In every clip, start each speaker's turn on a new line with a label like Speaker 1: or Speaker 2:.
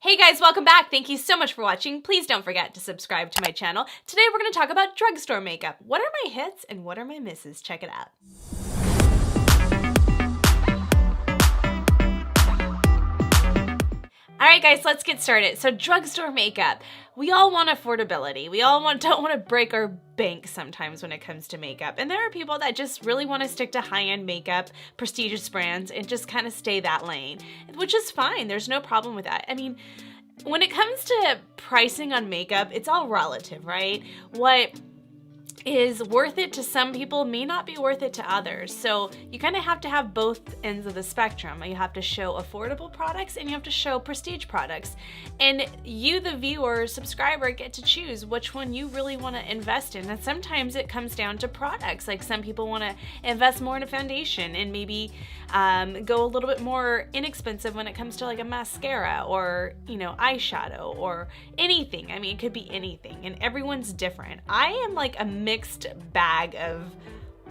Speaker 1: Hey guys, welcome back. Thank you so much for watching. Please don't forget to subscribe to my channel. Today we're going to talk about drugstore makeup. What are my hits and what are my misses? Check it out. Alright guys, let's get started. So drugstore makeup. We all want affordability. We all don't want to break our bank sometimes when it comes to makeup. And there are people that just really want to stick to high-end makeup, prestigious brands, and just kind of stay that lane, which is fine. There's no problem with that. I mean, when it comes to pricing on makeup, it's all relative, right? What is worth it to some people may not be worth it to others. So you kind of have to have both ends of the spectrum. You have to show affordable products and you have to show prestige products. And you, the viewer, subscriber, get to choose which one you really want to invest in. And sometimes it comes down to products. Like some people want to invest more in a foundation and maybe go a little bit more inexpensive when it comes to like a mascara or, you know, eyeshadow or anything. I mean, it could be anything and everyone's different. I am like a mixed bag of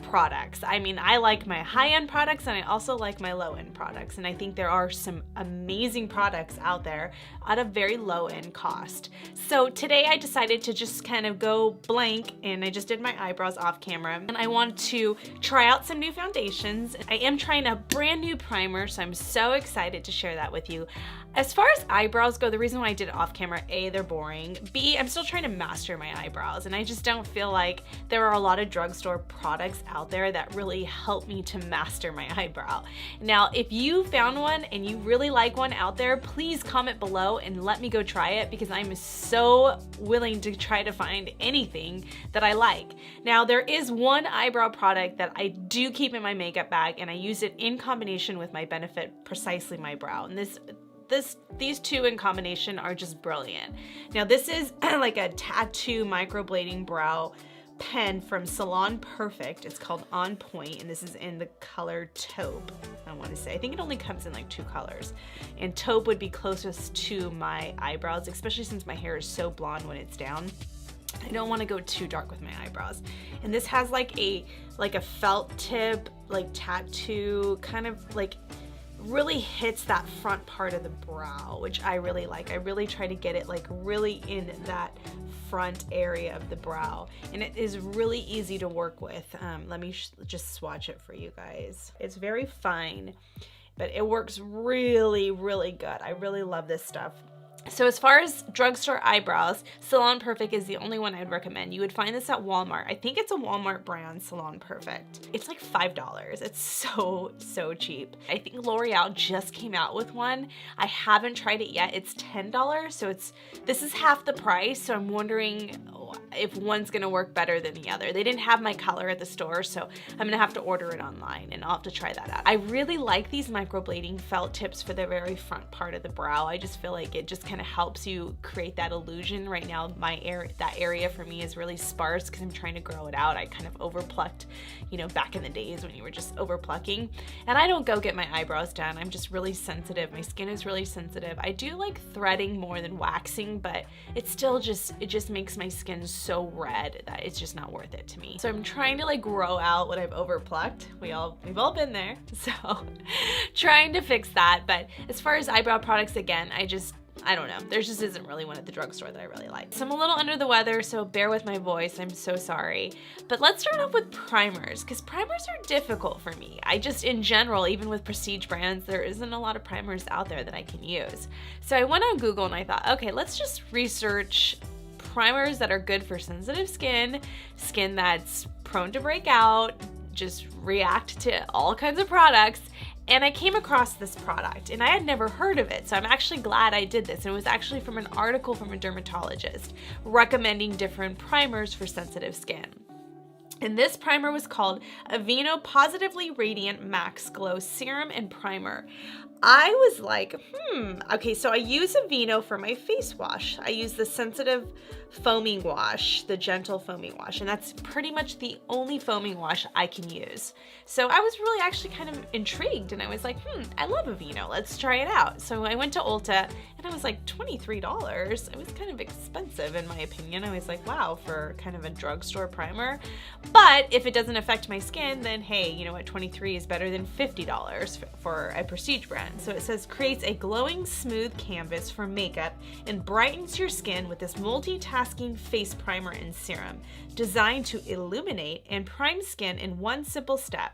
Speaker 1: products. I mean, I like my high-end products and I also like my low-end products, and I think there are some amazing products out there at a very low-end cost. So today I decided to just kind of go blank and I just did my eyebrows off camera, and I want to try out some new foundations. I am trying a brand new primer, so I'm so excited to share that with you. As far as eyebrows go, the reason why I did it off camera, A, they're boring, B, I'm still trying to master my eyebrows, and I just don't feel like there are a lot of drugstore products out there that really help me to master my eyebrow. Now, if you found one and you really like one out there, please comment below and let me go try it, because I'm so willing to try to find anything that I like. Now, there is one eyebrow product that I do keep in my makeup bag, and I use it in combination with my Benefit Precisely My Brow, and these two in combination are just brilliant. Now this is like a tattoo microblading brow pen from Salon Perfect. It's called On Point, and this is in the color Taupe, I want to say. I think it only comes in like 2 colors. And Taupe would be closest to my eyebrows, especially since my hair is so blonde when it's down. I don't want to go too dark with my eyebrows. And this has like a felt tip, like tattoo, kind of like really hits that front part of the brow, which I really like. I really try to get it like really in that front area of the brow, and it is really easy to work with. Let me just swatch it for you guys. It's very fine, but it works really, really good. I really love this stuff. So as far as drugstore eyebrows, Salon Perfect is the only one I'd recommend. You would find this at Walmart. I think it's a Walmart brand, Salon Perfect. It's like $5. It's so cheap. I think L'Oreal just came out with one. I haven't tried it yet. It's $10, so this is half the price, so I'm wondering if one's gonna work better than the other. They didn't have my color at the store, so I'm gonna have to order it online, and I'll have to try that out. I really like these microblading felt tips for the very front part of the brow. I just feel like it just kind of helps you create that illusion. Right now, that area for me is really sparse because I'm trying to grow it out. I kind of overplucked, you know, back in the days when you were just overplucking. And I don't go get my eyebrows done. I'm just really sensitive. My skin is really sensitive. I do like threading more than waxing, but it just makes my skin so red that it's just not worth it to me. So I'm trying to like grow out what I've overplucked. We've all been there. So trying to fix that. But as far as eyebrow products, again, I don't know. There just isn't really one at the drugstore that I really like. So I'm a little under the weather, so bear with my voice. I'm so sorry. But let's start off with primers, because primers are difficult for me. In general, even with prestige brands, there isn't a lot of primers out there that I can use. So I went on Google and I thought, okay, let's just research primers that are good for sensitive skin that's prone to break out, just react to all kinds of products. And I came across this product and I had never heard of it. So I'm actually glad I did this. And it was actually from an article from a dermatologist recommending different primers for sensitive skin. And this primer was called Aveeno Positively Radiant MaxGlow Serum and Primer. I was like, okay, so I use Aveeno for my face wash. I use the sensitive foaming wash, the gentle foaming wash, and that's pretty much the only foaming wash I can use. So I was really actually kind of intrigued, and I was like, I love Aveeno, let's try it out. So I went to Ulta, and I was like, $23. It was kind of expensive in my opinion. I was like, wow, for kind of a drugstore primer. But if it doesn't affect my skin, then hey, you know what, $23 is better than $50 for a prestige brand. Sun. So it says creates a glowing, smooth canvas for makeup and brightens your skin with this multitasking face primer and serum, designed to illuminate and prime skin in one simple step.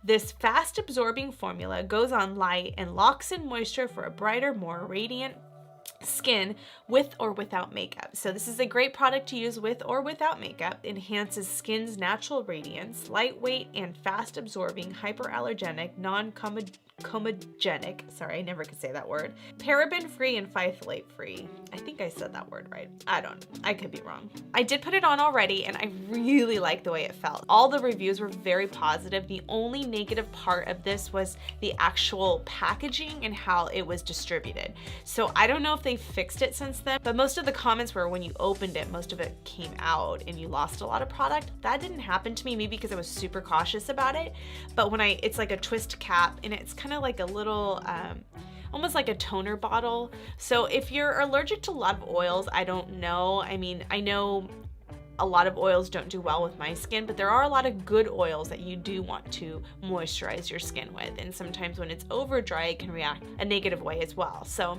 Speaker 1: This fast-absorbing formula goes on light and locks in moisture for a brighter, more radiant skin with or without makeup. So this is a great product to use with or without makeup. Enhances skin's natural radiance, lightweight and fast absorbing, hyperallergenic, non-comedogenic, sorry, I never could say that word, paraben free and phthalate free. I think I said that word right. I don't know. I could be wrong. I did put it on already and I really liked the way it felt. All the reviews were very positive. The only negative part of this was the actual packaging and how it was distributed. So I don't know if they fixed it since then, but most of the comments were when you opened it, most of it came out and you lost a lot of product. That didn't happen to me, maybe because I was super cautious about it. But when it's like a twist cap and it's kind of like a little, almost like a toner bottle. So if you're allergic to a lot of oils, I don't know. I mean, I know a lot of oils don't do well with my skin, but there are a lot of good oils that you do want to moisturize your skin with. And sometimes when it's over dry, it can react a negative way as well. So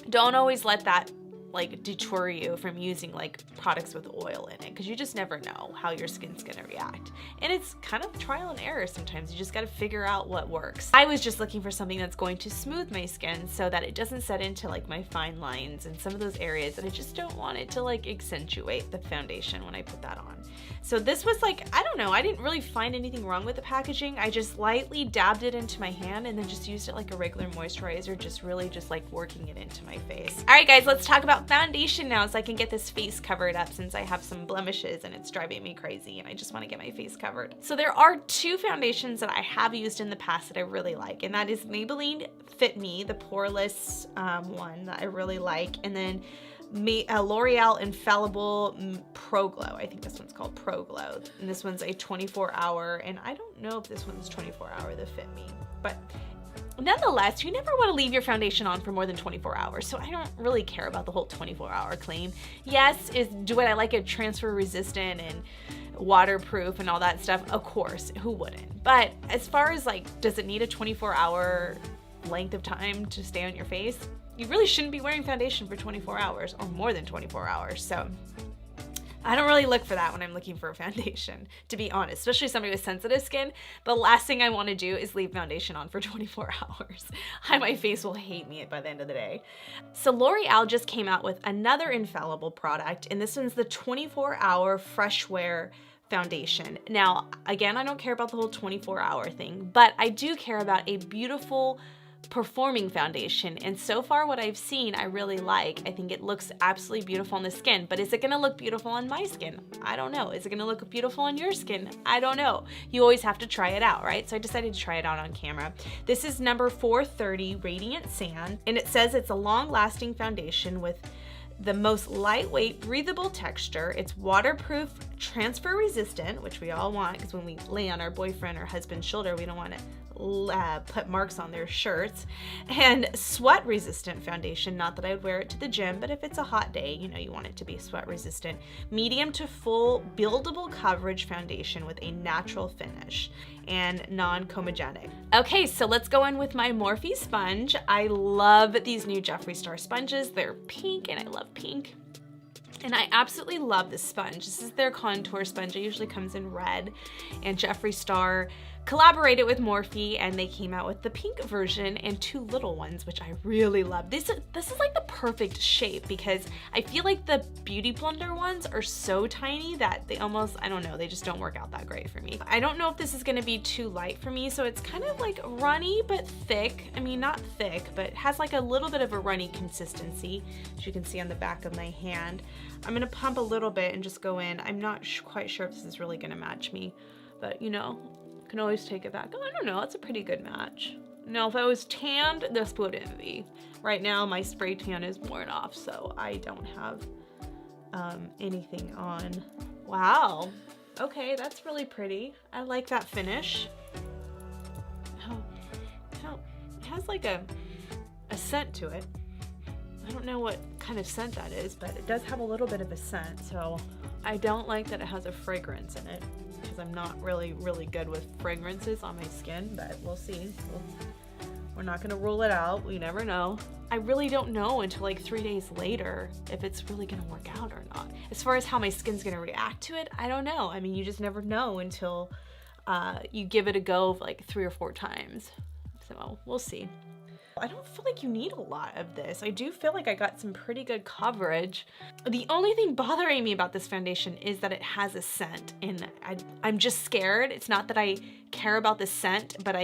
Speaker 1: don't always let that like deter you from using like products with oil in it, because you just never know how your skin's gonna react. And it's kind of trial and error sometimes. You just gotta figure out what works. I was just looking for something that's going to smooth my skin so that it doesn't set into like my fine lines and some of those areas, and I just don't want it to like accentuate the foundation when I put that on. So this was like, I don't know, I didn't really find anything wrong with the packaging. I just lightly dabbed it into my hand and then just used it like a regular moisturizer, just really just like working it into my face. All right guys, let's talk about foundation now so I can get this face covered up, since I have some blemishes and it's driving me crazy and I just want to get my face covered. So there are two foundations that I have used in the past that I really like, and that is Maybelline Fit Me, the poreless one that I really like, and then L'Oreal Infallible Pro Glow. I think this one's called Pro Glow, and this one's a 24-hour, and I don't know if this one's 24-hour, the Fit Me, but nonetheless, you never want to leave your foundation on for more than 24 hours, so I don't really care about the whole 24-hour claim. Yes, do I like it transfer resistant and waterproof and all that stuff? Of course, who wouldn't? But as far as like, does it need a 24-hour length of time to stay on your face? You really shouldn't be wearing foundation for 24 hours or more than 24 hours. So I don't really look for that when I'm looking for a foundation, to be honest, especially somebody with sensitive skin. The last thing I want to do is leave foundation on for 24 hours. My face will hate me by the end of the day. So L'Oreal just came out with another Infallible product, and this one's the 24-hour Fresh Wear foundation. Now, again, I don't care about the whole 24-hour thing, but I do care about a beautiful performing foundation, and so far what I've seen I really like. I think it looks absolutely beautiful on the skin, but is it gonna look beautiful on my skin? I don't know. Is it gonna look beautiful on your skin? I don't know. You always have to try it out, right? So I decided to try it out on camera. This is number 430 Radiant Sand, and it says it's a long-lasting foundation with the most lightweight, breathable texture. It's waterproof, transfer resistant, which we all want, because when we lay on our boyfriend or husband's shoulder, we don't want to put marks on their shirts. And sweat resistant foundation, not that I would wear it to the gym, but if it's a hot day, you know, you want it to be sweat resistant. Medium to full buildable coverage foundation with a natural finish and non-comedogenic. Okay, so let's go in with my Morphe sponge. I love these new Jeffree Star sponges. They're pink and I love pink. And I absolutely love this sponge. This is their contour sponge. It usually comes in red, and Jeffree Star collaborated with Morphe, and they came out with the pink version and two little ones, which I really love. This is like the perfect shape, because I feel like the Beauty Blender ones are so tiny that they almost, I don't know, they just don't work out that great for me. I don't know if this is gonna be too light for me, so it's kind of like runny but thick. I mean, not thick, but it has like a little bit of a runny consistency, as you can see on the back of my hand. I'm gonna pump a little bit and just go in. I'm not quite sure if this is really gonna match me, but you know, can always take it back. Oh, I don't know, it's a pretty good match. Now, if I was tanned, this wouldn't be. Right now, my spray tan is worn off, so I don't have anything on. Wow, okay, that's really pretty. I like that finish. Oh, it has like a scent to it. I don't know what kind of scent that is, but it does have a little bit of a scent, so I don't like that it has a fragrance in it, because I'm not really good with fragrances on my skin, but we'll see. We're not gonna rule it out. We never know. I really don't know until like 3 days later if it's really gonna work out or not. As far as how my skin's gonna react to it, I don't know. I mean, you just never know until you give it a go like 3 or 4 times. So we'll see. I don't feel like you need a lot of this. I do feel like I got some pretty good coverage. The only thing bothering me about this foundation is that it has a scent, and I'm just scared. It's not that I care about the scent, but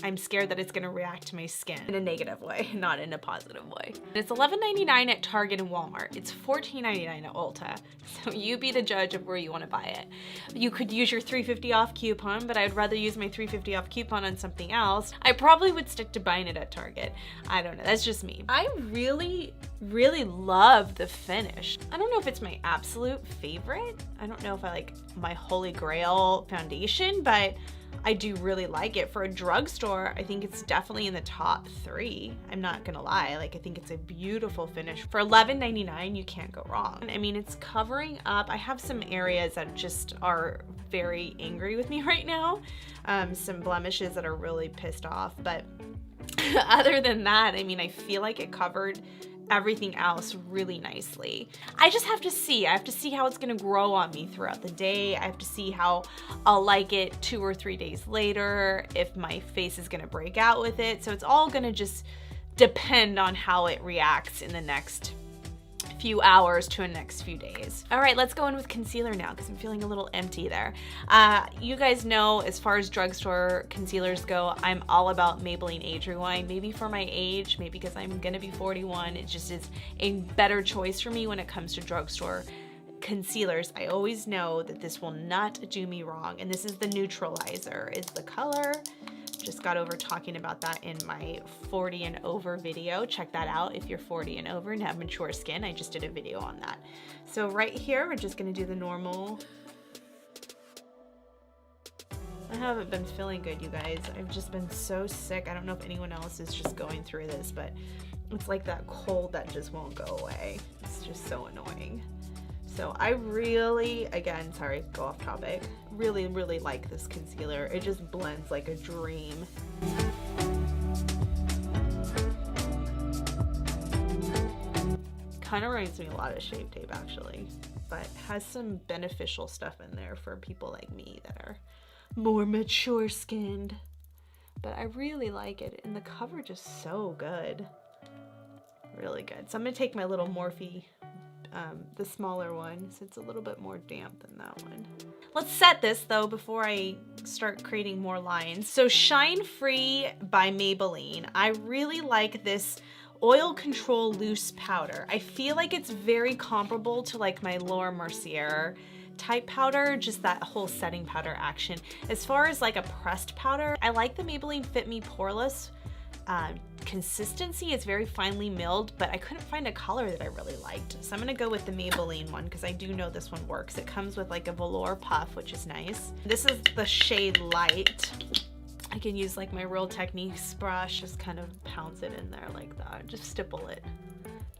Speaker 1: I'm scared that it's gonna react to my skin in a negative way, not in a positive way. It's $11.99 at Target and Walmart. It's $14.99 at Ulta. So you be the judge of where you wanna buy it. You could use your $3.50 off coupon, but I'd rather use my $3.50 off coupon on something else. I probably would stick to buying it at Target. I don't know, that's just me. I really love the finish. I don't know if it's my absolute favorite. I don't know if I like my holy grail foundation, but I do really like it. For a drugstore, I think it's definitely in the top 3. I'm not gonna lie, like I think it's a beautiful finish. For $11.99, you can't go wrong. I mean, it's covering up. I have some areas that just are very angry with me right now. Some blemishes that are really pissed off, but other than that, I mean, I feel like it covered everything else really nicely. I just have to see. I have to see how it's gonna grow on me throughout the day. I have to see how I'll like it 2 or 3 days later, if my face is gonna break out with it. So it's all gonna just depend on how it reacts in the next few hours to the next few days. All right, let's go in with concealer now because I'm feeling a little empty there. You guys know, as far as drugstore concealers go, I'm all about Maybelline Age Rewind. Maybe for my age, maybe because I'm gonna be 41, it just is a better choice for me when it comes to drugstore concealers. I always know that this will not do me wrong, and this is the Neutralizer is the color. Just got over talking about that in my 40 and over video. Check that out if you're 40 and over and have mature skin. I just did a video on that. So right here, we're just gonna do the normal. I haven't been feeling good, you guys. I've just been so sick. I don't know if anyone else is just going through this, but it's like that cold that just won't go away. It's just so annoying. So I really, again, sorry, go off topic, really like this concealer. It just blends like a dream. Kind of reminds me a lot of Shape Tape actually, but has some beneficial stuff in there for people like me that are more mature skinned. But I really like it, and the coverage is so good. Really good. So I'm gonna take my little Morphe, the smaller one, so it's a little bit more damp than that one. Let's set this though before I start creating more lines. So Shine Free by Maybelline. I really like this Oil Control Loose Powder. I feel like it's very comparable to like my Laura Mercier type powder, just that whole setting powder action. As far as like a pressed powder, I like the Maybelline Fit Me Poreless consistency. It's very finely milled, but I couldn't find a color that I really liked. So I'm gonna go with the Maybelline one because I do know this one works. It comes with like a velour puff, which is nice. This is the shade Light. I can use like my Real Techniques brush, just kind of pounce it in there like that. Just stipple it.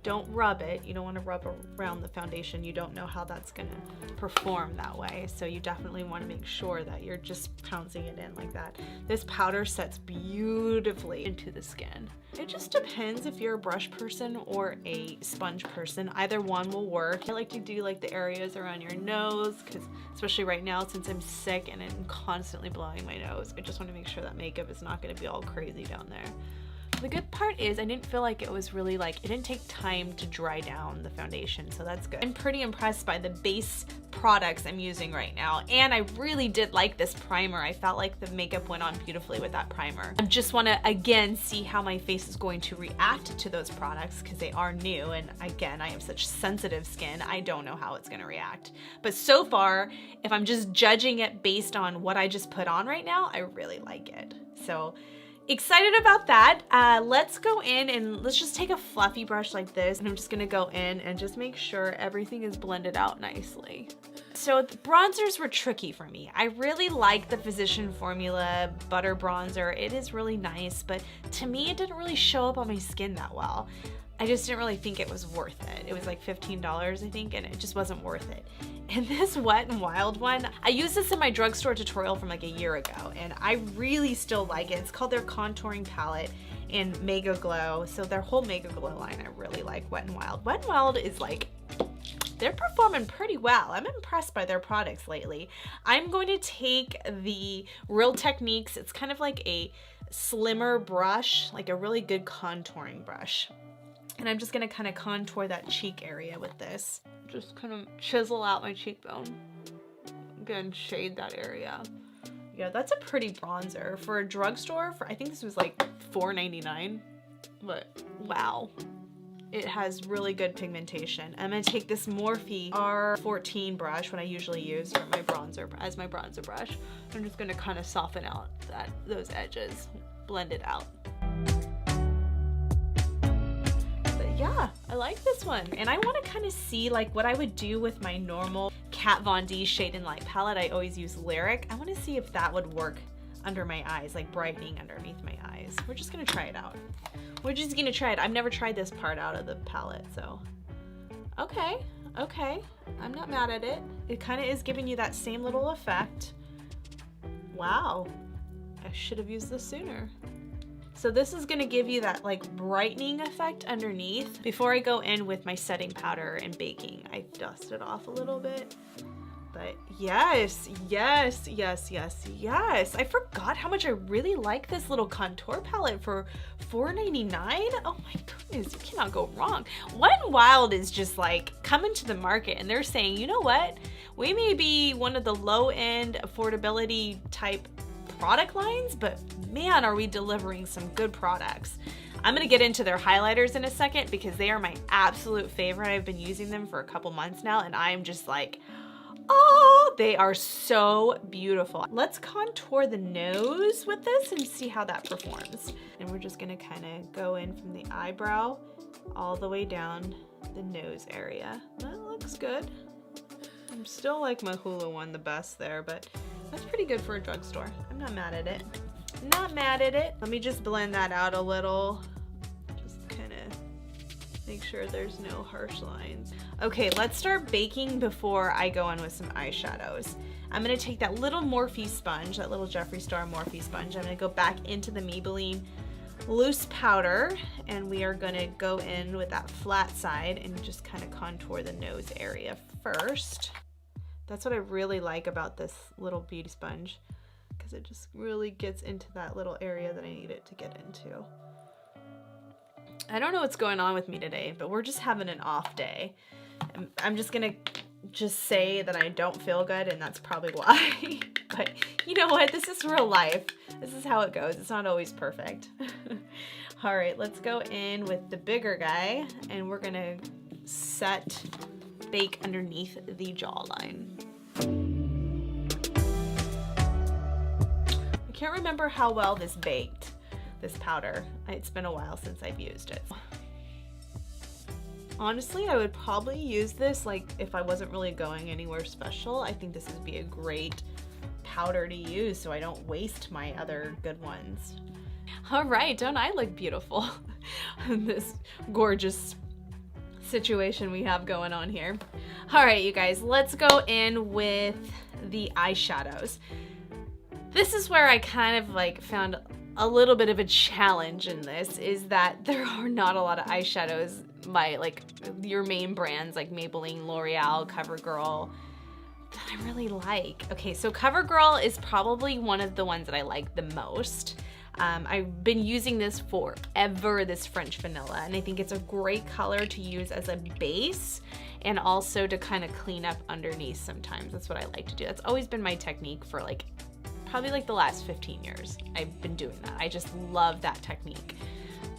Speaker 1: Don't rub it. You don't want to rub around the foundation. You don't know how that's gonna perform that way. So you definitely want to make sure that you're just pouncing it in like that. This powder sets beautifully into the skin. It just depends if you're a brush person or a sponge person. Either one will work. I like to do like the areas around your nose, because especially right now since I'm sick and I'm constantly blowing my nose, I just want to make sure that makeup is not going to be all crazy down there. The good part is I didn't feel like it was really like, it didn't take time to dry down the foundation, so that's good. I'm pretty impressed by the base products I'm using right now, and I really did like this primer. I felt like the makeup went on beautifully with that primer. I just want to again see how my face is going to react to those products because they are new, and again, I have such sensitive skin, I don't know how it's going to react. But so far, if I'm just judging it based on what I just put on right now, I really like it. So excited about that. Let's go in and let's just take a fluffy brush like this, and I'm just gonna go in and just make sure everything is blended out nicely. So the bronzers were tricky for me. I really like the Physician Formula Butter Bronzer. It is really nice, but to me, it didn't really show up on my skin that well. I just didn't really think it was worth it. It was like $15, I think, and it just wasn't worth it. And this Wet n Wild one, I used this in my drugstore tutorial from like a year ago, and I really still like it. It's called their Contouring Palette, and MaxGlow. So their whole MaxGlow line I really like. Wet n Wild. Wet n Wild is like, they're performing pretty well. I'm impressed by their products lately. I'm going to take the Real Techniques. It's kind of like a slimmer brush, like a really good contouring brush. And I'm just gonna kind of contour that cheek area with this. Just kind of chisel out my cheekbone. Again, shade that area. Yeah, that's a pretty bronzer. For a drugstore, I think this was like $4.99, but wow. It has really good pigmentation. I'm gonna take this Morphe R14 brush, what I usually use for my bronzer, as my bronzer brush. I'm just gonna kind of soften out those edges, blend it out. But yeah, I like this one. And I wanna kind of see like what I would do with my normal Kat Von D Shade and Light palette. I always use Lyric. I wanna see if that would work under my eyes, like brightening underneath my eyes. We're just gonna try it out. We're just gonna try it. I've never tried this part out of the palette, so. Okay, I'm not mad at it. It kind of is giving you that same little effect. Wow, I should have used this sooner. So this is gonna give you that like brightening effect underneath. Before I go in with my setting powder and baking, I dust it off a little bit. But yes. I forgot how much I really like this little contour palette for $4.99. Oh my goodness, you cannot go wrong. Wet n Wild is just like coming to the market and they're saying, you know what? We may be one of the low-end affordability type product lines, but man, are we delivering some good products. I'm gonna get into their highlighters in a second because they are my absolute favorite. I've been using them for a couple months now and I'm just like, oh, they are so beautiful. Let's contour the nose with this and see how that performs. And we're just gonna kind of go in from the eyebrow all the way down the nose area. That looks good. I'm still like my Hula one the best there, but that's pretty good for a drugstore. I'm not mad at it. Not mad at it. Let me just blend that out a little. Just kind of make sure there's no harsh lines. Okay, let's start baking before I go in with some eyeshadows. I'm gonna take that little Morphe sponge, that little Jeffree Star Morphe sponge. I'm gonna go back into the Maybelline loose powder and we are gonna go in with that flat side and just kind of contour the nose area first. That's what I really like about this little beauty sponge because it just really gets into that little area that I need it to get into. I don't know what's going on with me today, but we're just having an off day. I'm just gonna say that I don't feel good and that's probably why. But you know what? This is real life. This is how it goes. It's not always perfect. All right, let's go in with the bigger guy and we're gonna bake underneath the jawline. I can't remember how well this baked, this powder. It's been a while since I've used it. Honestly, I would probably use this like if I wasn't really going anywhere special. I think this would be a great powder to use so I don't waste my other good ones. All right, don't I look beautiful in this gorgeous situation we have going on here? All right, you guys, let's go in with the eyeshadows. This is where I kind of like found a little bit of a challenge in this, is that there are not a lot of eyeshadows by like your main brands like Maybelline, L'Oreal, CoverGirl that I really like. Okay, so CoverGirl is probably one of the ones that I like the most. I've been using this forever, this French Vanilla, and I think it's a great color to use as a base and also to kind of clean up underneath sometimes. That's what I like to do. That's always been my technique for like probably like the last 15 years. I've been doing that. I just love that technique.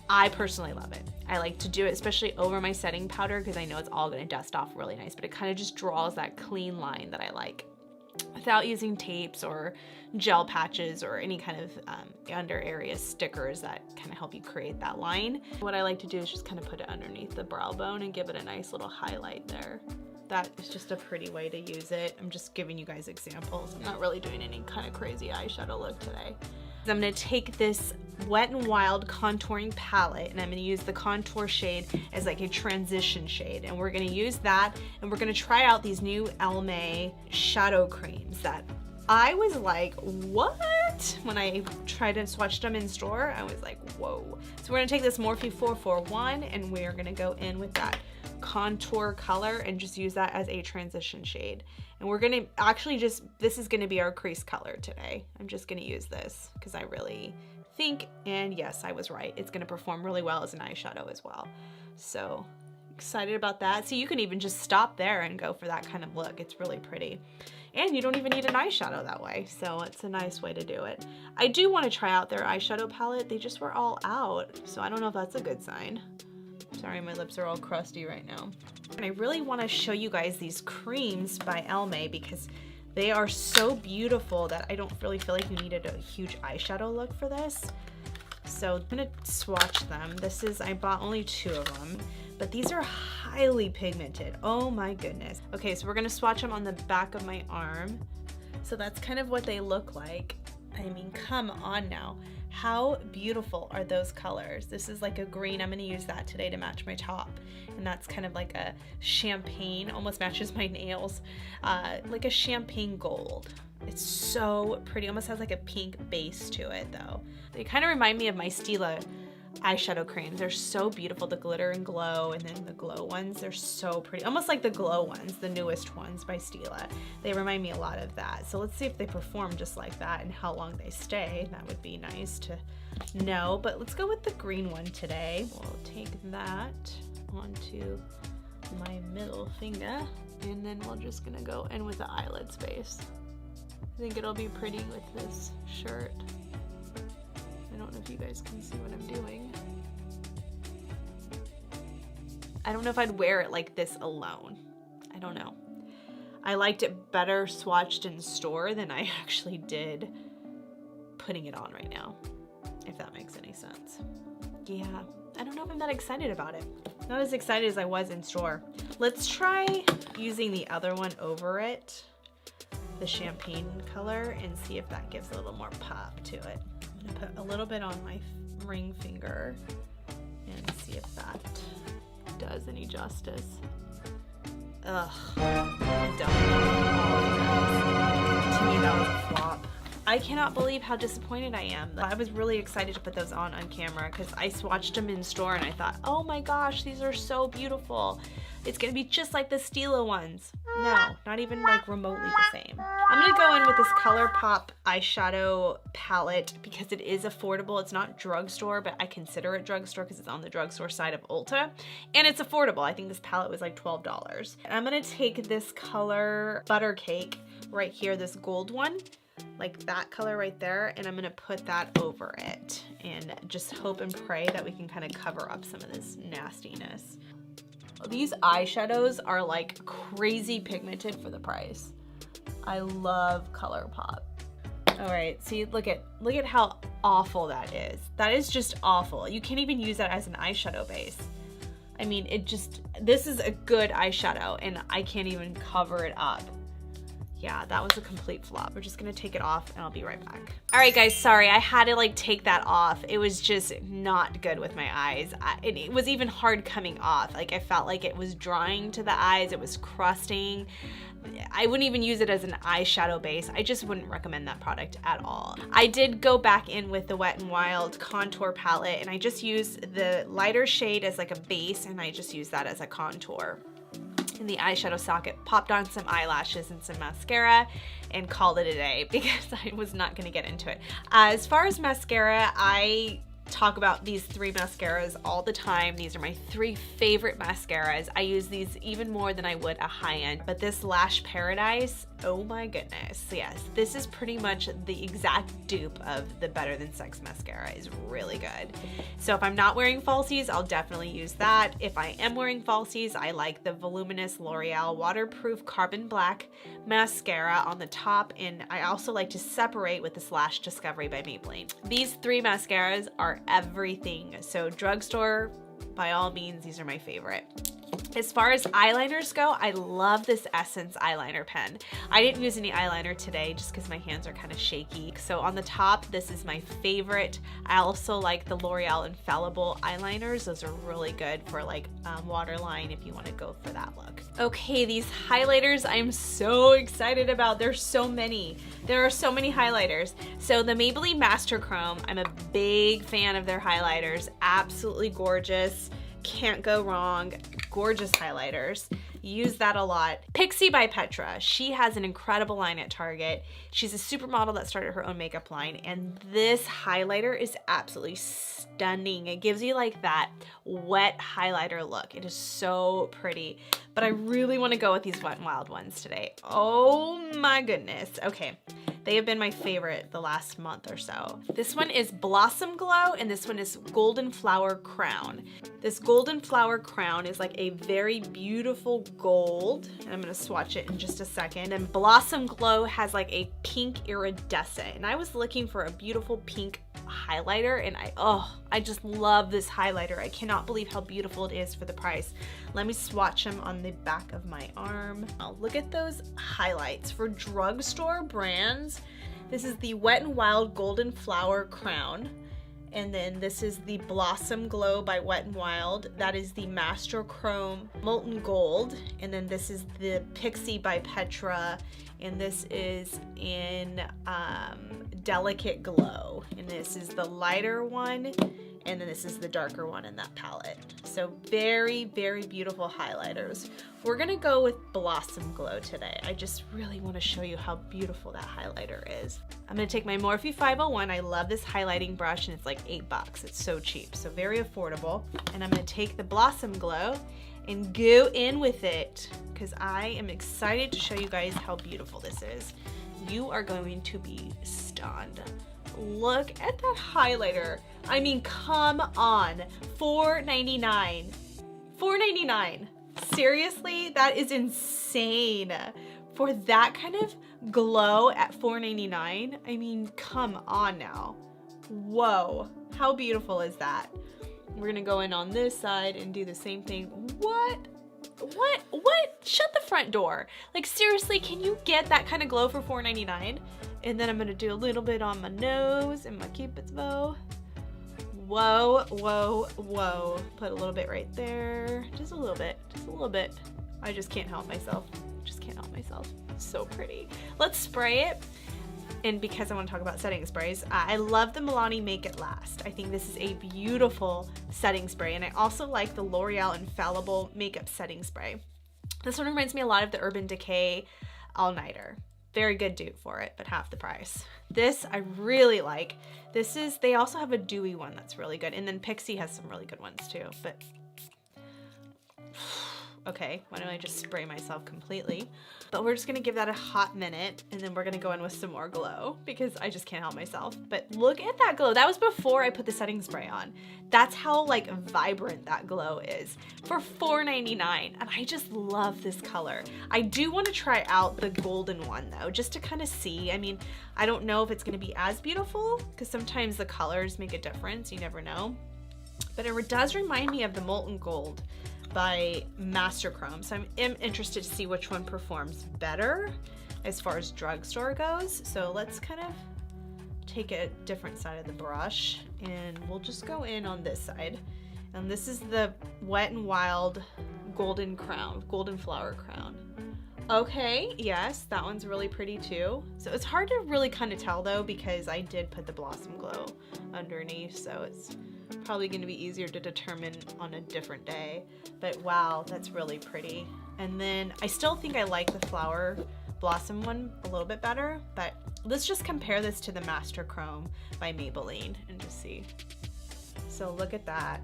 Speaker 1: I personally love it. I like to do it especially over my setting powder because I know it's all gonna dust off really nice, but it kind of just draws that clean line that I like without using tapes or gel patches or any kind of under area stickers that kind of help you create that line. What I like to do is just kind of put it underneath the brow bone and give it a nice little highlight there. That is just a pretty way to use it. I'm just giving you guys examples. I'm not really doing any kind of crazy eyeshadow look today. I'm gonna take this Wet n Wild contouring palette and I'm gonna use the contour shade as like a transition shade, and we're gonna use that and we're gonna try out these new Almay shadow creams that I was like, what? but when I tried and swatched them in store, I was like, whoa. So we're gonna take this Morphe 441 and we're gonna go in with that contour color and just use that as a transition shade. And we're gonna actually just, this is gonna be our crease color today. I'm just gonna use this because I really think, and yes, I was right, it's gonna perform really well as an eyeshadow as well. So excited about that. So you can even just stop there and go for that kind of look. It's really pretty. And you don't even need an eyeshadow that way. So it's a nice way to do it. I do want to try out their eyeshadow palette. They just were all out. So I don't know if that's a good sign. Sorry, my lips are all crusty right now. And I really want to show you guys these creams by EL.F. because they are so beautiful that I don't really feel like you needed a huge eyeshadow look for this. So I'm gonna swatch them. This is, I bought only 2 of them, but these are highly pigmented. Oh my goodness. Okay, so we're gonna swatch them on the back of my arm. So that's kind of what they look like. I mean, come on now. How beautiful are those colors? This is like a green. I'm gonna use that today to match my top. And that's kind of like a champagne, almost matches my nails, like a champagne gold. It's so pretty, almost has like a pink base to it though. They kind of remind me of my Stila eyeshadow creams. They're so beautiful, the glitter and glow, and then the glow ones, they're so pretty. Almost like the glow ones, the newest ones by Stila. They remind me a lot of that. So let's see if they perform just like that and how long they stay. That would be nice to know, but let's go with the green one today. We'll take that onto my middle finger, and then we're just gonna go in with the eyelid space. I think it'll be pretty with this shirt. I don't know if you guys can see what I'm doing. I don't know if I'd wear it like this alone. I don't know. I liked it better swatched in store than I actually did putting it on right now, if that makes any sense. Yeah, I don't know if I'm that excited about it. Not as excited as I was in store. Let's try using the other one over it, the champagne color, and see if that gives a little more pop to it. I'm gonna put a little bit on my ring finger and see if that does any justice. Ugh, I don't know. To me, that was a flop. I cannot believe how disappointed I am. I was really excited to put those on camera because I swatched them in store and I thought, oh my gosh, these are so beautiful. It's gonna be just like the Stila ones. No, not even like remotely the same. I'm gonna go in with this ColourPop eyeshadow palette because it is affordable. It's not drugstore, but I consider it drugstore because it's on the drugstore side of Ulta. And it's affordable. I think this palette was like $12. And I'm gonna take this color Butter Cake right here, this gold one, like that color right there, and I'm gonna put that over it and just hope and pray that we can kind of cover up some of this nastiness. These eyeshadows are like crazy pigmented for the price. I love ColourPop. All right, see, look at how awful that is. That is just awful. You can't even use that as an eyeshadow base. I mean, this is a good eyeshadow and I can't even cover it up. Yeah, that was a complete flop. We're just gonna take it off and I'll be right back. All right guys, sorry, I had to like take that off. It was just not good with my eyes. It was even hard coming off. Like I felt like it was drying to the eyes, it was crusting. I wouldn't even use it as an eyeshadow base. I just wouldn't recommend that product at all. I did go back in with the Wet n Wild contour palette and I just used the lighter shade as like a base and I just used that as a contour. In the eyeshadow socket, popped on some eyelashes and some mascara and called it a day because I was not gonna get into it. As far as mascara, I talk about these 3 mascaras all the time. These are my 3 favorite mascaras. I use these even more than I would a high-end, but this Lash Paradise, oh my goodness. Yes, this is pretty much the exact dupe of the Better Than Sex mascara. It's really good. So if I'm not wearing falsies, I'll definitely use that. If I am wearing falsies, I like the voluminous L'Oreal Waterproof Carbon Black mascara on the top, and I also like to separate with this Lash Discovery by Maybelline. These 3 mascaras are everything. So drugstore by all means, these are my favorite. As far as eyeliners go, I love this Essence eyeliner pen. I didn't use any eyeliner today just because my hands are kind of shaky. So on the top, this is my favorite. I also like the L'Oreal Infallible eyeliners. Those are really good for like waterline if you want to go for that look. Okay, these highlighters I'm so excited about. There's so many. There are so many highlighters. So the Maybelline Master Chrome, I'm a big fan of their highlighters. Absolutely gorgeous. Can't go wrong. Gorgeous highlighters. Use that a lot. Pixie by Petra. She has an incredible line at Target. She's a supermodel that started her own makeup line, and this highlighter is absolutely stunning. It gives you like that wet highlighter look. It is so pretty, but I really want to go with these Wet n Wild ones today. Oh my goodness. Okay. They have been my favorite the last month or so. This one is Blossom Glow, and this one is Golden Flower Crown. This Golden Flower Crown is like a very beautiful gold, and I'm gonna swatch it in just a second. And Blossom Glow has like a pink iridescent, and I was looking for a beautiful pink highlighter, and I just love this highlighter. I cannot believe how beautiful it is for the price. Let me swatch them on the back of my arm. Oh, look at those highlights for drugstore brands. This is the Wet n Wild Golden Flower Crown. And then this is the Blossom Glow by Wet n Wild. That is the Master Chrome Molten Gold. And then this is the Pixie by Petra. And this is in Delicate Glow. And this is the lighter one. And then this is the darker one in that palette. So very, very beautiful highlighters. We're gonna go with Blossom Glow today. I just really wanna show you how beautiful that highlighter is. I'm gonna take my Morphe 501. I love this highlighting brush, and it's like $8. It's so cheap, so very affordable. And I'm gonna take the Blossom Glow and go in with it, because I am excited to show you guys how beautiful this is. You are going to be stunned. Look at that highlighter. I mean, come on, $4.99. $4.99. Seriously, that is insane. For that kind of glow at $4.99, I mean, come on now. Whoa, how beautiful is that? We're gonna go in on this side and do the same thing. What? Shut the front door. Like, seriously, can you get that kind of glow for $4.99? And then I'm gonna do a little bit on my nose and my Cupid's bow. Whoa, whoa, whoa. Put a little bit right there. Just a little bit, just a little bit. I just can't help myself. Just can't help myself. So pretty. Let's spray it. And because I want to talk about setting sprays, I love the Milani Make It Last. I think this is a beautiful setting spray, and I also like the L'Oreal Infallible Makeup Setting Spray. This one reminds me a lot of the Urban Decay All Nighter. Very good dupe for it, but half the price. This I really like. They also have a dewy one that's really good, and then Pixie has some really good ones too, but okay, why don't I just spray myself completely? But we're just gonna give that a hot minute, and then we're gonna go in with some more glow because I just can't help myself. But look at that glow. That was before I put the setting spray on. That's how like vibrant that glow is for $4.99, and I just love this color. I do want to try out the golden one though, just to kind of see. I mean, I don't know if it's gonna be as beautiful because sometimes the colors make a difference. You never know. But it does remind me of the Molten Gold by Master Chrome, so I'm interested to see which one performs better as far as drugstore goes. So let's kind of take a different side of the brush, and we'll just go in on this side. And this is the Wet n Wild Golden Crown, Golden Flower Crown. Okay, yes, that one's really pretty too. So it's hard to really kind of tell though, because I did put the Blossom Glow underneath, so it's probably going to be easier to determine on a different day. But wow, that's really pretty. And then I still think I like the Flower Blossom one a little bit better, but let's just compare this to the Master Chrome by Maybelline and just see. So look at that.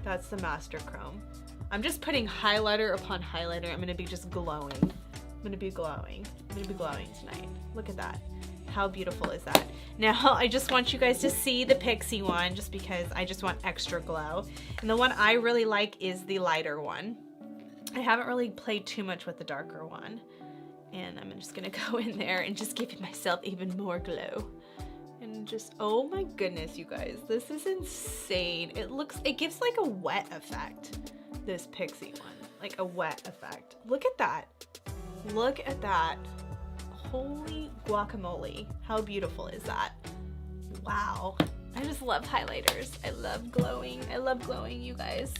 Speaker 1: That's the Master Chrome. I'm just putting highlighter upon highlighter. I'm gonna be just glowing. I'm gonna be glowing tonight. Look at that. How beautiful is that? Now, I just want you guys to see the Pixie one just because I just want extra glow. And the one I really like is the lighter one. I haven't really played too much with the darker one. And I'm just gonna go in there and just give myself even more glow. and just, oh my goodness, you guys, this is insane. It gives like a wet effect, this Pixie one, like a wet effect. Look at that. Look at that. Holy guacamole. How beautiful is that? Wow. I just love highlighters. I love glowing. I love glowing, you guys.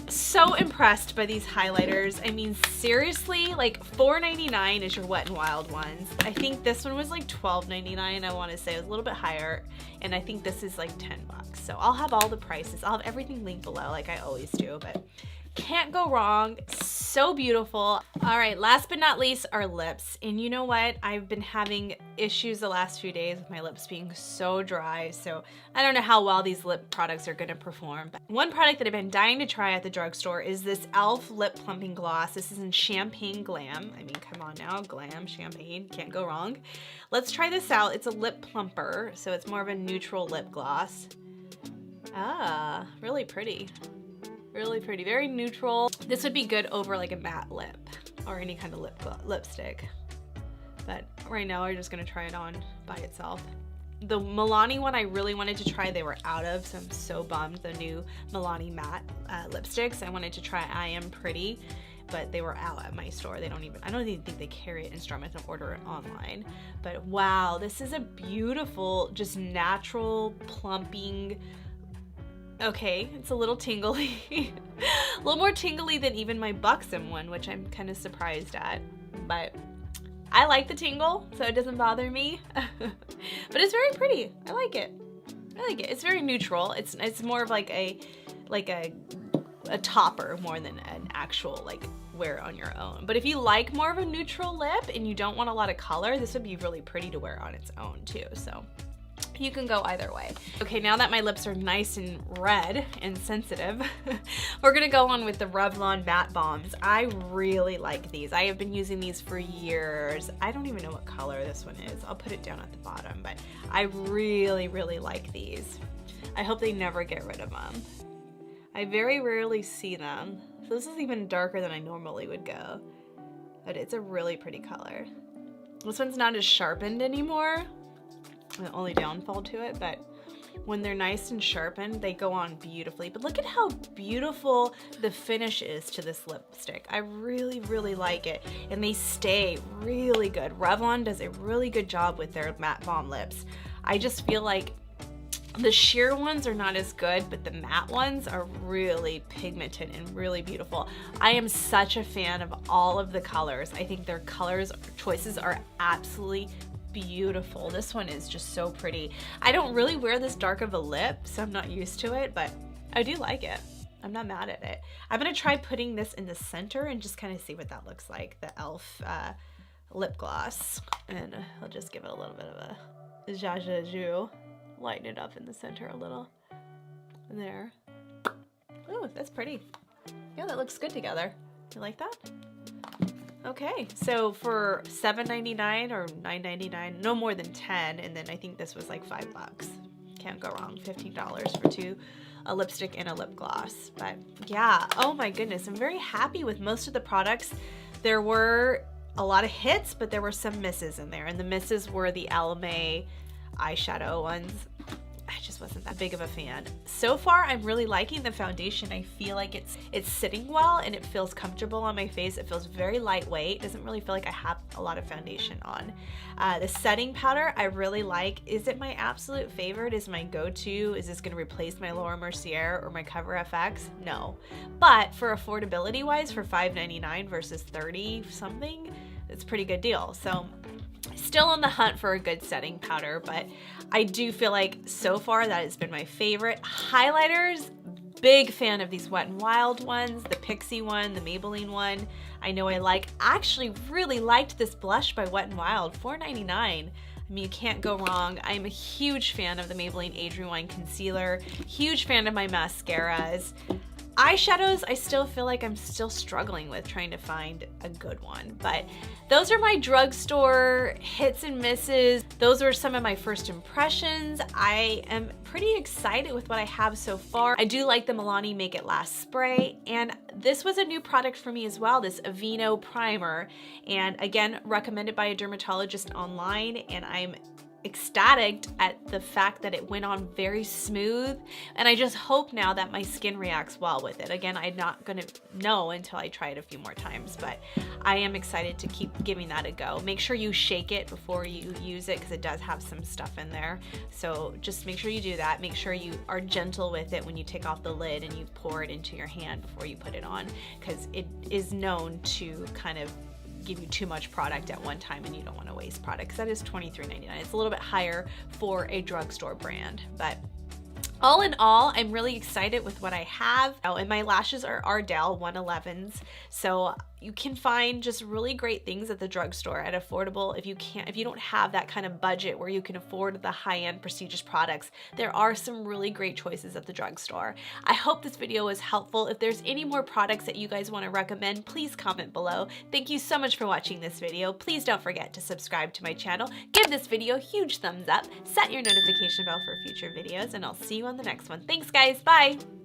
Speaker 1: So impressed by these highlighters. I mean, seriously, like $4.99 is your Wet n Wild ones. I think this one was like $12.99. I want to say it was a little bit higher, and I think this is like $10. So I'll have all the prices. I'll have everything linked below like I always do, but can't go wrong. So beautiful. All right, last but not least, our lips. And you know what? I've been having issues the last few days with my lips being so dry. So I don't know how well these lip products are gonna perform. But one product that I've been dying to try at the drugstore is this e.l.f. lip plumping gloss. This is in Champagne Glam. I mean, come on now, glam, champagne, can't go wrong. Let's try this out. It's a lip plumper, so it's more of a neutral lip gloss. Ah, really pretty. Really pretty, very neutral. This would be good over like a matte lip or any kind of lipstick. But right now we're just gonna try it on by itself. The Milani one I really wanted to try, they were out of, so I'm so bummed. The new Milani matte lipsticks. I wanted to try I Am Pretty, but they were out at my store. I don't even think they carry it in store. I can order it online. But wow, this is a beautiful, just natural, plumping. Okay, it's a little tingly. A little more tingly than even my Buxom one, which I'm kind of surprised at. But I like the tingle, so it doesn't bother me. But it's very pretty. I like it. I like it. It's very neutral. It's more of like a topper more than an actual like wear on your own. But if you like more of a neutral lip and you don't want a lot of color, this would be really pretty to wear on its own too. So you can go either way. Okay, now that my lips are nice and red and sensitive, we're gonna go on with the Revlon Matte Bombs. I really like these. I have been using these for years. I don't even know what color this one is. I'll put it down at the bottom, but I really, really like these. I hope they never get rid of them. I very rarely see them. So this is even darker than I normally would go, but it's a really pretty color. This one's not as sharpened anymore. The only downfall to it, but when they're nice and sharpened, they go on beautifully. But look at how beautiful the finish is to this lipstick. I really, really like it, and they stay really good. Revlon does a really good job with their matte bomb lips. I just feel like the sheer ones are not as good, but the matte ones are really pigmented and really beautiful. I am such a fan of all of the colors. I think their colors choices are absolutely beautiful. This one is just so pretty. I don't really wear this dark of a lip, so I'm not used to it, but I do like it. I'm not mad at it. I'm gonna try putting this in the center and just kind of see what that looks like, the e.l.f. Lip gloss. And I'll just give it a little bit of a zha zha zhu. Lighten it up in the center a little. There. Oh, that's pretty. Yeah, that looks good together. You like that? Okay, so for $7.99 or $9.99, no more than 10, and then I think this was like $5. Can't go wrong. $15 for a lipstick and a lip gloss. But yeah, oh my goodness, I'm very happy with most of the products. There were a lot of hits, but there were some misses in there, and the misses were the Almay eyeshadow ones. I just wasn't that big of a fan. So far, I'm really liking the foundation. I feel like it's sitting well and it feels comfortable on my face. It feels very lightweight. It doesn't really feel like I have a lot of foundation on. The setting powder I really like. Is it my absolute favorite? Is my go-to? Is this gonna replace my Laura Mercier or my Cover FX? No. But for affordability wise, for $5.99 versus $30 something, it's a pretty good deal. So still on the hunt for a good setting powder, but I do feel like so far that has been my favorite. Highlighters, big fan of these Wet n Wild ones, the Pixie one, the Maybelline one. I know I actually really liked this blush by Wet n Wild, $4.99. I mean, you can't go wrong. I'm a huge fan of the Maybelline Age Rewind Concealer, huge fan of my mascaras. Eyeshadows, I still feel like I'm still struggling with trying to find a good one, but those are my drugstore hits and misses. Those were some of my first impressions. I am pretty excited with what I have so far. I do like the Milani Make It Last spray, and this was a new product for me as well, this Aveeno primer, and again, recommended by a dermatologist online, and I'm ecstatic at the fact that it went on very smooth, and I just hope now that my skin reacts well with it. Again, I'm not gonna know until I try it a few more times, but I am excited to keep giving that a go. Make sure you shake it before you use it because it does have some stuff in there, so just make sure you do that. Make sure you are gentle with it when you take off the lid and you pour it into your hand before you put it on, because it is known to kind of give you too much product at one time and you don't want to waste product, because that is $23.99. It's a little bit higher for a drugstore brand, but all in all, I'm really excited with what I have. Oh, and my lashes are Ardell 111s, so you can find just really great things at the drugstore at affordable. If you don't have that kind of budget where you can afford the high-end prestigious products, there are some really great choices at the drugstore. I hope this video was helpful. If there's any more products that you guys want to recommend, please comment below. Thank you so much for watching this video. Please don't forget to subscribe to my channel, give this video a huge thumbs up, set your notification bell for future videos, and I'll see you on the next one. Thanks guys, bye!